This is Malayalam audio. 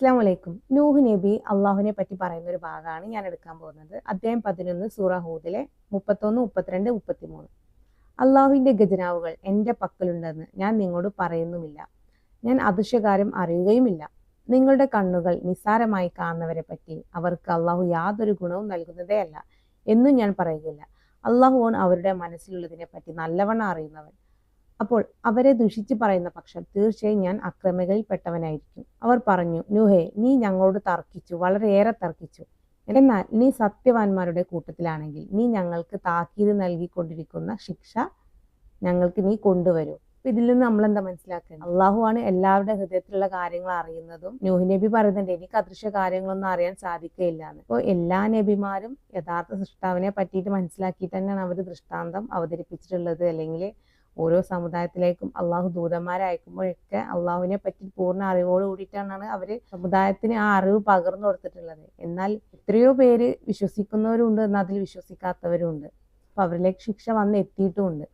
അസ്സലാമു അലൈക്കും. നൂഹ് നബി അള്ളാഹുവിനെ പറ്റി പറയുന്ന ഒരു ഭാഗമാണ് ഞാൻ എടുക്കാൻ പോകുന്നത്. അധ്യായം 11 സൂറ ഹൂദിലെ 31, 32, 33. അള്ളാഹുവിന്റെ ഖജനാവുകൾ എൻ്റെ പക്കലുണ്ടെന്ന് ഞാൻ നിങ്ങളോട് പറയുന്നുമില്ല. ഞാൻ അദൃശ്യകാര്യം അറിയുകയുമില്ല. നിങ്ങളുടെ കണ്ണുകൾ നിസ്സാരമായി കാണുന്നവരെ പറ്റി അവർക്ക് അള്ളാഹു യാതൊരു ഗുണവും നൽകുന്നതേയല്ല എന്നും ഞാൻ പറയുകയില്ല. അള്ളാഹുവാണ് അവരുടെ മനസ്സിലുള്ളതിനെ പറ്റി നല്ലവണ്ണം അറിയുന്നവൻ. അപ്പോൾ അവരെ ദുഷിച്ച് പറയുന്ന പക്ഷം തീർച്ചയായും ഞാൻ അക്രമികളിൽ പെട്ടവനായിരിക്കും. അവർ പറഞ്ഞു, നൂഹേ, നീ ഞങ്ങളോട് തർക്കിച്ചു, വളരെയേറെ തർക്കിച്ചു. എന്നാൽ നീ സത്യവാന്മാരുടെ കൂട്ടത്തിലാണെങ്കിൽ നീ ഞങ്ങൾക്ക് താക്കീത് നൽകിക്കൊണ്ടിരിക്കുന്ന ശിക്ഷ ഞങ്ങൾക്ക് നീ കൊണ്ടുവരൂ. ഇതിൽ നിന്ന് നമ്മൾ എന്താ മനസ്സിലാക്കുന്നത്? അള്ളാഹുവാണ് എല്ലാവരുടെ ഹൃദയത്തിലുള്ള കാര്യങ്ങൾ അറിയുന്നതും. നൂഹ് നബി പറയുന്നുണ്ട്, എനിക്ക് അദൃശ്യ കാര്യങ്ങളൊന്നും അറിയാൻ സാധിക്കുകയില്ല എന്ന്. അപ്പോൾ എല്ലാ നബിമാരും യഥാർത്ഥ സൃഷ്ടാവിനെ പറ്റിയിട്ട് മനസ്സിലാക്കിയിട്ട് തന്നെയാണ് അവർ ദൃഷ്ടാന്തം അവതരിപ്പിച്ചിട്ടുള്ളത്. അല്ലെങ്കിൽ ഓരോ സമുദായത്തിലേക്കും അള്ളാഹു ദൂതന്മാരെ അയക്കുമ്പോഴൊക്കെ അള്ളാഹുവിനെ പറ്റി പൂർണ്ണ അറിവോട് കൂടിയിട്ടാണ് അവര് സമുദായത്തിന് ആ അറിവ് പകർന്നു കൊടുത്തിട്ടുള്ളത്. എന്നാൽ എത്രയോ പേര് വിശ്വസിക്കുന്നവരുണ്ട്, എന്നാൽ അതിൽ വിശ്വസിക്കാത്തവരുണ്ട്. അപ്പൊ അവരിലേക്ക് ശിക്ഷ വന്ന് എത്തിയിട്ടുമുണ്ട്.